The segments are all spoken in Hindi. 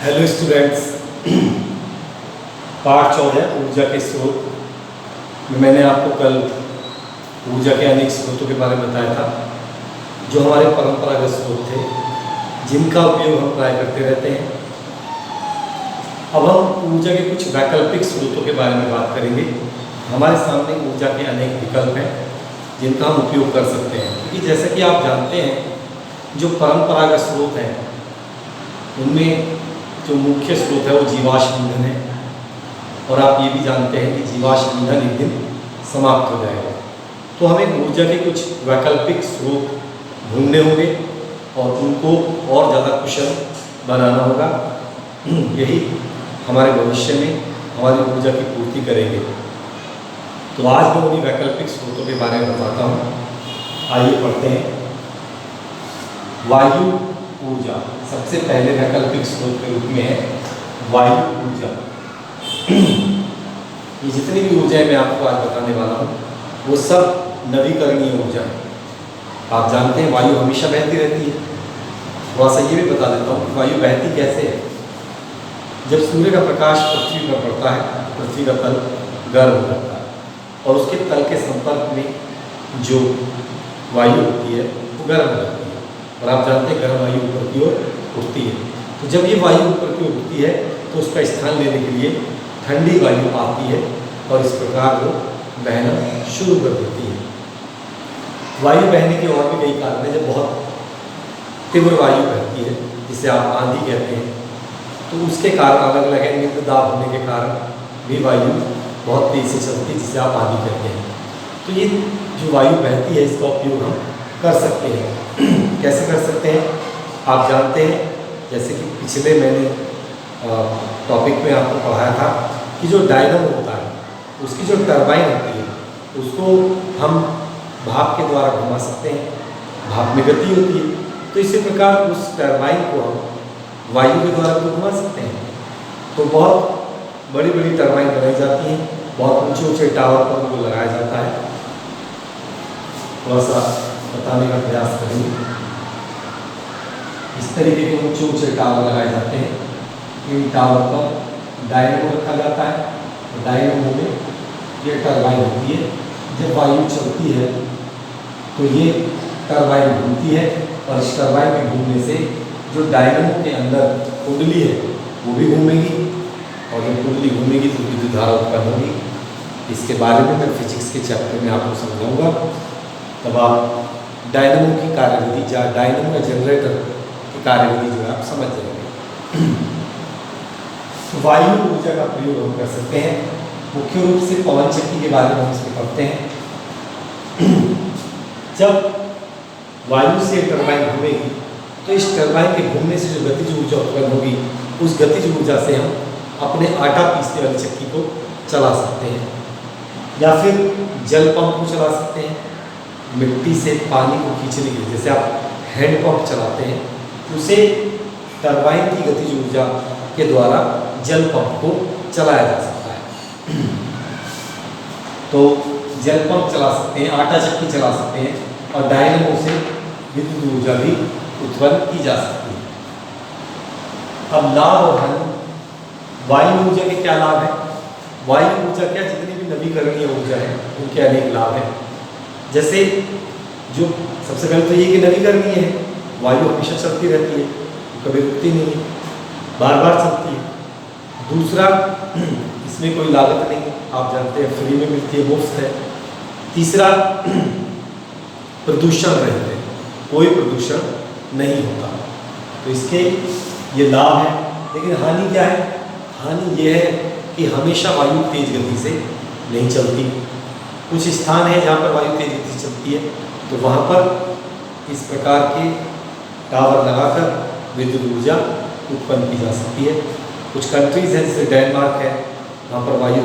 Hello students. पाठ 14 ऊर्जा के स्रोत में मैंने आपको कल ऊर्जा के अनेक स्रोतों के बारे में बताया था जो हमारे परंपरागत स्रोत थे जिनका उपयोग हम प्राय करते रहते हैं। अब हम ऊर्जा के कुछ वैकल्पिक स्रोतों के बारे में बात करेंगे। हमारे सामने ऊर्जा के अनेक विकल्प हैं जिनका हम उपयोग कर सकते हैं, क्योंकि जैसा कि आप जानते हैं जो परंपरागत स्रोत हैं उनमें जो मुख्य स्रोत है वो जीवाश्म ईंधन है, और आप ये भी जानते हैं कि जीवाश्म ईंधन एक दिन समाप्त हो जाएगा। तो हमें ऊर्जा के कुछ वैकल्पिक स्रोत ढूंढने होंगे और उनको और ज़्यादा कुशल बनाना होगा। यही हमारे भविष्य में हमारी ऊर्जा की पूर्ति करेंगे। तो आज मैं उन्हीं वैकल्पिक स्रोतों के बारे में बताता हूँ। आइए पढ़ते हैं। वायु ऊर्जा सबसे पहले वैकल्पिक स्रोत के रूप में है वायु ऊर्जा। ये जितनी भी ऊर्जाएं मैं आपको आज बताने वाला हूँ वो सब नवीकरणीय ऊर्जा है। आप जानते हैं वायु हमेशा बहती रहती है। थोड़ा सा ये भी बता देता हूँ कि वायु बहती कैसे है। जब सूर्य का प्रकाश पृथ्वी पर पड़ता है, पृथ्वी का तल गर्म हो जाता है और उसके तल के संपर्क में जो वायु होती है वो गर्म हो जाती है, और आप जानते हैं गर्म वायु ऊपर की ओर उठती है। तो जब ये वायु ऊपर की ओर उठती है तो उसका स्थान लेने के लिए ठंडी वायु आती है और इस प्रकार वो बहना शुरू कर देती है। वायु बहने के और भी कई कारण हैं। जब बहुत तीव्र वायु बहती है जिसे आप आंधी कहते हैं, तो उसके कारण अलग अलग है। निम्न दाब होने के कारण भी वायु बहुत तेज से चलती है जिसे आप आंधी कहते हैं। तो ये जो वायु बहती है इसका उपयोग हम कर सकते हैं। कैसे कर सकते हैं आप जानते हैं, जैसे कि पिछले मैंने टॉपिक में आपको पढ़ाया था कि जो डायनमो होता है उसकी जो टरबाइन होती है उसको हम भाप के द्वारा घुमा सकते हैं। भाप में गति होती है, तो इसी प्रकार उस टरबाइन को हम वायु के द्वारा भी घुमा सकते हैं। तो बहुत बड़ी बड़ी टरबाइन बनाई जाती हैं, बहुत ऊंचे ऊंचे टावर पर उनको लगाया जाता है। थोड़ा सा बताने का प्रयास करेंगे। इस तरीके के ऊंचे ऊंचे टावर लगाए जाते हैं। इन टावर पर डायनमो रखा जाता है, तो डायनमो में ये टरबाइन होती है। जब वायु चलती है तो ये टरबाइन घूमती है, और इस टरबाइन के घूमने से जो डायनमो के अंदर कुंडली है वो भी घूमेगी, और जब कुंडली घूमेगी तो विद्युत धारा उत्पन्न होगी। इसके बारे में मैं फिजिक्स के चैप्टर में आपको समझाऊंगा, तब आप डायनमो की कार्यविधि या डायनमो या जनरेटर की कार्यविधि जो है आप समझ जाएंगे। वायु ऊर्जा का प्रयोग हम कर सकते हैं। मुख्य रूप से पवन चक्की के बारे में हम इसमें पढ़ते हैं। जब वायु से टरबाइन घूमेगी तो इस टरबाइन के घूमने से जो गतिज ऊर्जा उत्पन्न होगी उस गतिज ऊर्जा से हम अपने आटा पीसने वाली चक्की को चला सकते हैं, या फिर जल पंप को चला सकते हैं। मिट्टी से पानी को खींचने के लिए जैसे आप हैंड पंप चलाते हैं, उसे टरबाइन की गतिज ऊर्जा के द्वारा जल पंप को चलाया जा सकता है। तो जल पंप चला सकते हैं, आटा चक्की चला सकते हैं, और डायनमो से विद्युत ऊर्जा भी उत्पन्न की जा सकती है। अब लाभ और हानि। वायु ऊर्जा के क्या लाभ हैं? वायु ऊर्जा क्या, जितनी भी नवीकरणीय ऊर्जा है उनके अनेक लाभ हैं। जैसे जो सबसे पहले तो ये कि नवीकरणीय है, वायु हमेशा चलती रहती है, कभी रुकती नहीं है, बार बार चलती है। दूसरा, इसमें कोई लागत नहीं है, आप जानते हैं फ्री में मिलती है, मुफ्त है। तीसरा, प्रदूषण रहित है, कोई प्रदूषण नहीं होता। तो इसके ये लाभ है। लेकिन हानि क्या है? हानि ये है कि हमेशा वायु तेज गति से नहीं चलती। कुछ स्थान है जहाँ पर वायु तेज गति से चलती है, तो वहाँ पर इस प्रकार के टावर लगाकर विद्युत ऊर्जा उत्पन्न की जा सकती है। कुछ कंट्रीज़ हैं जैसे डेनमार्क है, वहाँ पर वायु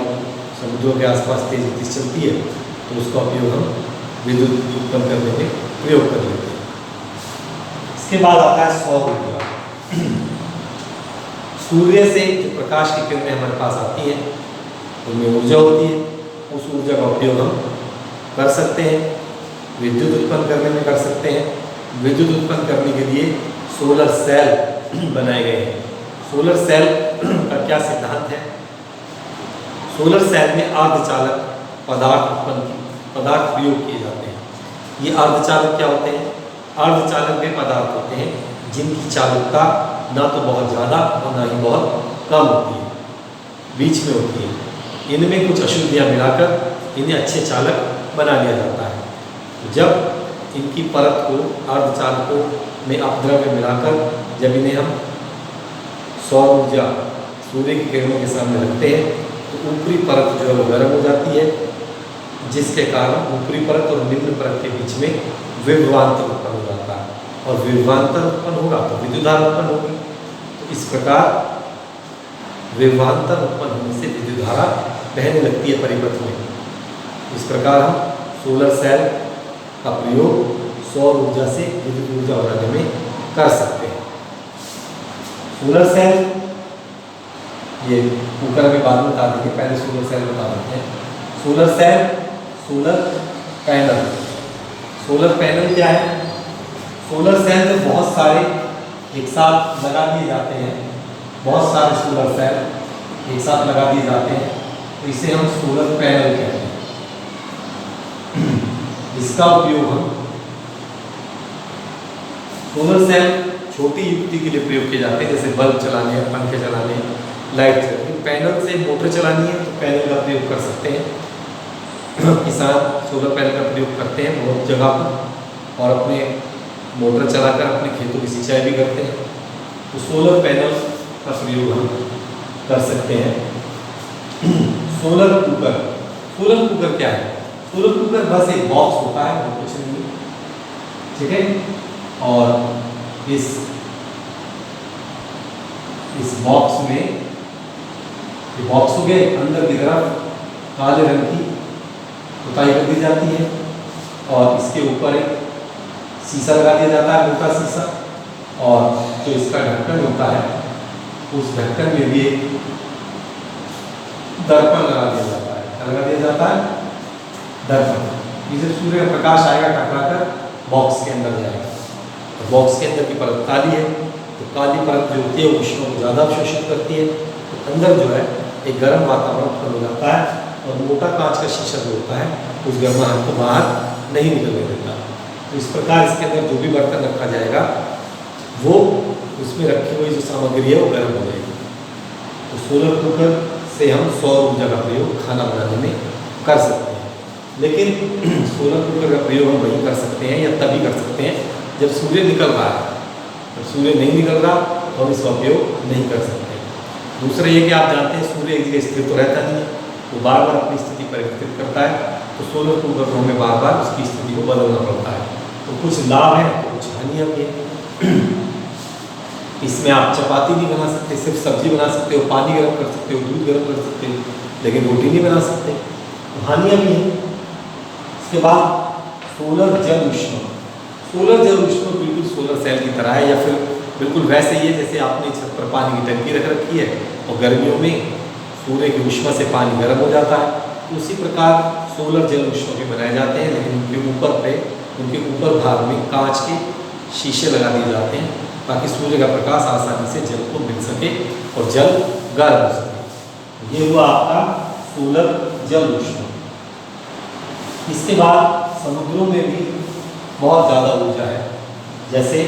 समुद्रों के आसपास तेज गति से चलती है, तो उसका उपयोग हम विद्युत उत्पन्न करने में प्रयोग कर लेते हैं। इसके बाद आता है सौर ऊर्जा। सूर्य से जो प्रकाश की किरणें हमारे पास आती हैं उनमें ऊर्जा होती है। उस ऊर्जा का उपयोग हम कर सकते हैं, विद्युत उत्पन्न करने में कर सकते हैं। विद्युत उत्पन्न करने के लिए सोलर सेल बनाए गए हैं। सोलर सेल का क्या सिद्धांत है। सोलर सेल में अर्धचालक पदार्थ प्रयोग किए जाते हैं। ये अर्धचालक क्या होते हैं? अर्धचालक वे पदार्थ होते हैं जिनकी चालकता ना तो बहुत ज़्यादा और ना ही बहुत कम होती है, बीच में होती है। इनमें कुछ अशुद्धियाँ मिलाकर इन्हें अच्छे चालक बना लिया जाता है। जब इनकी परत को अर्धचालकों में अपद्रव्य मिलाकर जब इन्हें हम सौर ऊर्जा सूर्य की किरणों के सामने रखते हैं तो ऊपरी परत जो है वो गर्म हो जाती है, जिसके कारण ऊपरी परत और निम्न परत के बीच में विभवांतर उत्पन्न हो जाता है, और विभवांतर उत्पन्न होगा तो विद्युत धारा उत्पन्न होगी। तो इस प्रकार विभवांतर उत्पन्न होने से विद्युत धारा बहने लगती है परिपथ में। इस प्रकार हम सोलर सेल का प्रयोग सौर ऊर्जा से विद्युत ऊर्जा बनाने में कर सकते हैं। सोलर सेल ये कुकर में बाद में बता देंगे, पहले सोलर सेल बता देते हैं। Solar cell, solar panel. Solar panel क्या है? सोलर सेल तो बहुत सारे एक साथ लगा दिए जाते हैं, बहुत सारे सोलर सेल एक साथ लगा दिए जाते हैं, तो इसे हम सोलर पैनल कहते हैं। इसका उपयोग हम सोलर सेल छोटी युक्ति के लिए प्रयोग किए जाते हैं, जैसे बल्ब चलाने, पंखे चलाने, लाइट चलाने। पैनल से मोटर चलानी है तो पैनल का प्रयोग कर सकते हैं। किसान सोलर पैनल का प्रयोग करते हैं बहुत जगह पर, और अपने मोटर चलाकर अपने खेतों की सिंचाई भी करते हैं। तो सोलर पैनल का प्रयोग हम कर सकते हैं। Solar cooker. सोलर कुकर क्या है? सोलर कुकर बस एक बॉक्स होता है, वो कुछ नहीं, ठीक है। और इस बॉक्स में, ये बॉक्स हो गए, अंदर की तरफ काले रंग की पुताई कर दी जाती है, और इसके ऊपर एक शीशा लगा दिया जाता है, मोटा शीशा, और जो इसका ढक्कन होता है उस ढक्कन में भी एक दर्पण लगा दिया जाता है। क्या लगा दिया जाता है? दर्पण। जिसे सूर्य का प्रकाश आएगा टकराकर बॉक्स के अंदर जाएगा। तो बॉक्स के अंदर की परत काली है, तो काली परत जो होती है वो ऊष्मा को ज़्यादा अवशोषित करती है, तो अंदर जो है एक गर्म वातावरण उत्पन्न हो जाता है, और मोटा कांच का शीशा जो होता है उस गर्माहट को बाहर नहीं निकलने देता। तो इस प्रकार इसके अंदर जो भी बर्तन रखा जाएगा वो उसमें रखी हुई जो सामग्री है वो गर्म हो जाएगी। तो सोलर कुकर से हम सौर ऊर्जा का प्रयोग खाना बनाने में कर सकते हैं। लेकिन सोलर कुकर का प्रयोग हम वहीं कर सकते हैं या तभी कर सकते हैं जब सूर्य निकल रहा है। जब सूर्य नहीं निकल रहा तो हम इसका उपयोग नहीं कर सकते। दूसरा ये कि आप जानते हैं सूर्य एक जगह स्थिर तो रहता नहीं है, वो बार बार अपनी स्थिति परिवर्तित करता है, तो सोलर कुकर को हमें बार बार उसकी स्थिति को बदलना पड़ता है। तो कुछ लाभ हैं तो कुछ हानियाँ भी हैं। इसमें आप चपाती नहीं बना सकते, सिर्फ सब्जी बना सकते हो, पानी गर्म कर सकते हो, दूध गर्म कर सकते हो, लेकिन रोटी नहीं बना सकते, तो हानियाँ भी हैं। इसके बाद सोलर जल ऊष्मा। सोलर जल ऊष्मा बिल्कुल सोलर सेल की तरह है, या फिर बिल्कुल वैसे ही है जैसे आपने छत पर पानी की टंकी रख रखी है और गर्मियों में सूर्य की ऊष्मा से पानी गर्म हो जाता है, तो उसी प्रकार सोलर जल ऊष्मा भी बनाए जाते हैं, लेकिन उनके ऊपर भाग में कांच के शीशे लगा दिए जाते हैं ताकि सूर्य का प्रकाश आसानी से जल को मिल सके और जल गर्म हो सके। ये हुआ आपका सोलर जल ऊष्मा। इसके बाद समुद्रों में भी बहुत ज़्यादा ऊर्जा है, जैसे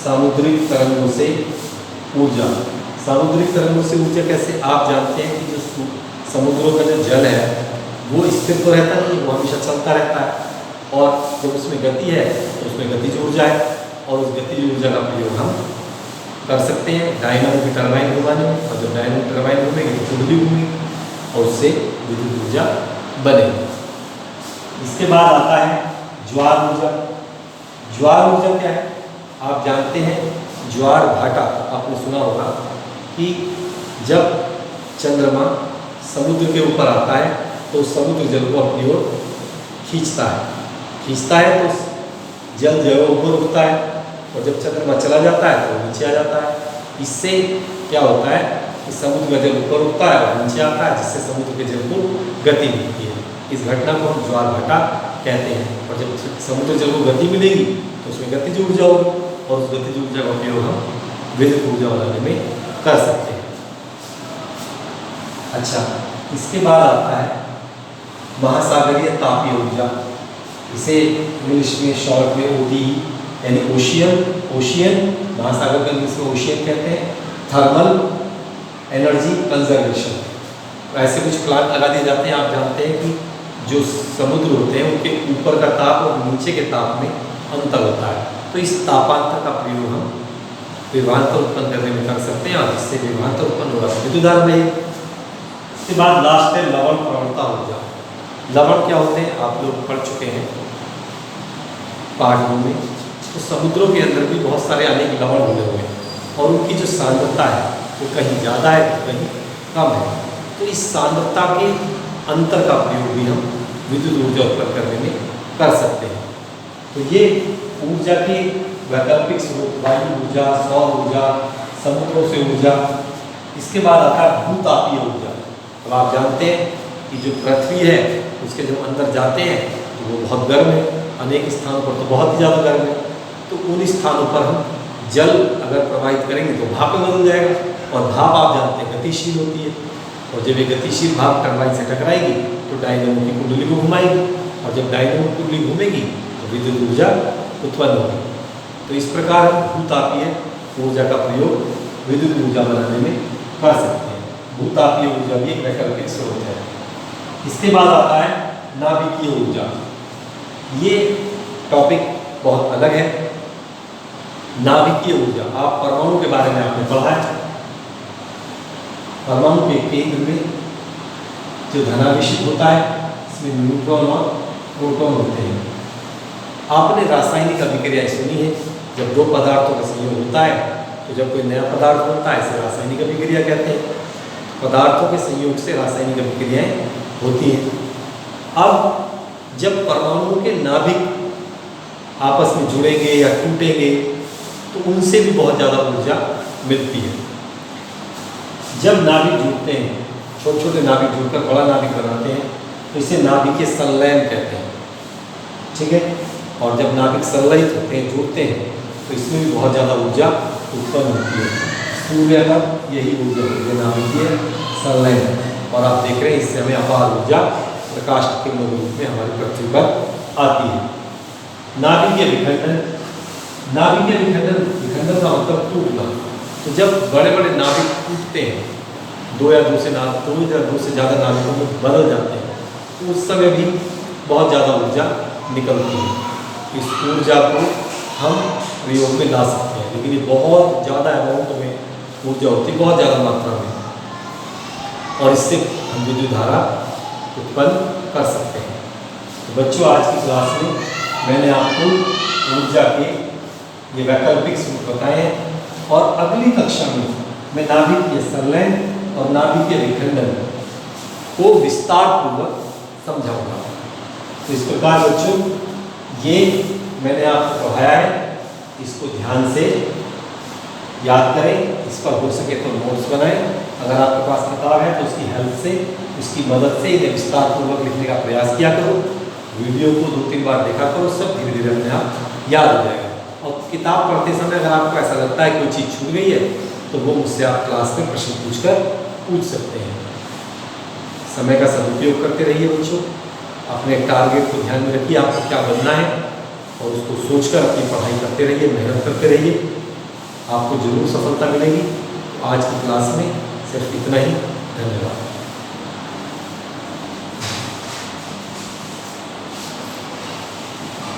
सामुद्रिक तरंगों से ऊर्जा। सामुद्रिक तरंगों से ऊर्जा कैसे? आप जानते हैं कि जो समुद्रों का जो जल है वो स्थिर तो रहता नहीं, वो हमेशा चलता रहता है, और जब उसमें गति है तो उसमें गतिज ऊर्जा है, और उस गतिज ऊर्जा का प्रयोग हम कर सकते हैं डायनामो की टरबाइन घुमाने में, और जब डायनामो टरबाइन घूमेगी तो कुंडली घूमेगी और उससे विद्युत ऊर्जा बनेगी। इसके बाद आता है ज्वार ऊर्जा। ज्वार ऊर्जा क्या है? आप जानते हैं ज्वार भाटा आपने सुना होगा कि जब चंद्रमा समुद्र के ऊपर आता है तो समुद्र जल को अपनी ओर खींचता है तो जल जो है ऊपर उठता है, और जब चंद्रमा चला जाता है तो नीचे आ जाता है। इससे क्या होता है कि समुद्र का जल ऊपर उठता है और नीचे आता है, जिससे समुद्र के जल को गति मिलती है। इस घटना को हम ज्वार भाटा कहते हैं। और जब समुद्र जल को गति मिलेगी तो उसमें गतिज ऊर्जा होगी, और उस गतिज ऊर्जा का उपयोग हम विद्युत ऊर्जा बनाने में कर सकते हैं। अच्छा, इसके बाद आता है महासागरीय तापीय ऊर्जा। इसे इंग्लिश में शॉर्ट में OTE यानी ओशियन महासागर को इंग्लिश में ओशियन कहते हैं। थर्मल एनर्जी कंजर्वेशन, ऐसे कुछ प्लांट लगा दिए जाते हैं। आप जानते हैं कि जो समुद्र होते हैं उनके ऊपर का ताप और नीचे के ताप में अंतर होता है, तो इस तापांतर का प्रयोग हम विभवांतर उत्पन्न करने में कर सकते हैं और जिससे विभवांतर उत्पन्न होगा विद्युत धारा में। इसके बाद लास्ट है लवण प्रवणता ऊर्जा। लवण क्या होते हैं आप लोग पढ़ चुके हैं पाठों में। तो समुद्रों के अंदर भी बहुत सारे अनेक लवण मिले हुए हैं और उनकी जो सांद्रता है वो कहीं ज़्यादा है तो कहीं कम है। तो इस सांद्रता के अंतर का प्रयोग भी हम विद्युत ऊर्जा उत्पन्न करने में कर सकते हैं। तो ये ऊर्जा के वैकल्पिक स्रोत वायु ऊर्जा, सौर ऊर्जा, समुद्रों से ऊर्जा। इसके बाद आता है भूतापीय ऊर्जा। अब आप जानते हैं कि जो पृथ्वी है उसके जब अंदर जाते हैं तो वो बहुत गर्म है, अनेक स्थानों पर तो बहुत ही ज़्यादा गर्म है। तो उन स्थानों पर हम जल अगर प्रवाहित करेंगे तो भाप में बदल जाएगा, और भाप आप जानते हैं गतिशील होती है, और जब ये गतिशील भाप टरबाइन से टकराएगी तो डायनामो की कुंडली को घुमाएगी, और जब डायनामो कुंडली घूमेगी तो विद्युत ऊर्जा उत्पन्न होगी। तो इस प्रकार हम भूतापीय ऊर्जा का प्रयोग विद्युत ऊर्जा बनाने में कर सकते हैं। भूतापीय ऊर्जा भी एक वैकल्पिक स्रोत है। इसके बाद आता है नाभिकीय ऊर्जा। ये टॉपिक बहुत अलग है। नाभिकीय ऊर्जा, आप परमाणु के बारे में आपने पढ़ा है। परमाणु के केंद्र में जो धनावेशित होता है इसमें न्यूट्रॉन और प्रोटॉन होते हैं। आपने रासायनिक अभिक्रियाएं सुनी है, जब दो पदार्थों का संयोग होता है तो जब कोई नया पदार्थ बनता है इसे रासायनिक अभिक्रिया कहते हैं। पदार्थों के संयोग से रासायनिक अभिक्रियाएं होती हैं। अब जब परमाणुओं के नाभिक आपस में जुड़ेंगे या टूटेंगे तो उनसे भी बहुत ज़्यादा ऊर्जा मिलती है। जब नाभिक जुड़ते हैं, छोटे छोटे नाभिक जुड़कर बड़ा नाभिक बनाते हैं, तो इसे नाभिकीय संलयन कहते हैं। ठीक है, और जब नाभिक संलयित होते हैं, जुड़ते हैं, तो इसमें भी बहुत ज़्यादा ऊर्जा उत्पन्न होती है। सूर्य का यही ऊर्जा होती है नाभिकीय संलयन, और आप देख रहे हैं इससे हमें अपार ऊर्जा प्रकाश के किरणों के रूप में हमारी पृथ्वी पर आती है। नाभिकीय विखंडन, नाभिकीय विखंडन का मतलब टूटना। तो जब बड़े बड़े नाभिक टूटते हैं, दो या दो से ज़्यादा नाभिकों में बदल जाते हैं, तो उस समय भी बहुत ज़्यादा ऊर्जा निकलती है। इस ऊर्जा को हम प्रयोग में ला सकते हैं, लेकिन ये बहुत ज़्यादा अमाउंट में ऊर्जा होती है, बहुत ज़्यादा मात्रा में, और इससे हम विद्युत धारा उत्पन्न कर सकते हैं। तो बच्चों, आज की क्लास में मैंने आपको ऊर्जा के ये वैकल्पिक स्रोत बताए हैं, और अगली कक्षा में मैं नाभिकीय संलयन और नाभिकीय विखंडन को विस्तार पूर्वक समझाऊंगा। तो इस प्रकार बच्चों, ये मैंने आपको पढ़ाया है, इसको ध्यान से याद करें, इस पर हो सके तो नोट्स बनाएं। अगर आपके पास किताब है तो उसकी हेल्प से, उसकी मदद से इन्हें विस्तार पूर्वक लिखने का प्रयास किया करो। वीडियो को 2-3 बार देखा करो, सब धीरे धीरे अपने आप याद हो जाएगा। और किताब पढ़ते समय अगर आपको ऐसा लगता है कोई चीज़ छूट गई है तो वो मुझसे आप क्लास में प्रश्न पूछ सकते हैं। समय का सदुपयोग करते रहिए बच्चों, अपने टारगेट को ध्यान में रखिए, आपको क्या बनना है, और उसको सोचकर अपनी पढ़ाई करते रहिए, मेहनत करते रहिए, आपको जरूर सफलता मिलेगी। आज की क्लास में सिर्फ इतना ही। धन्यवाद।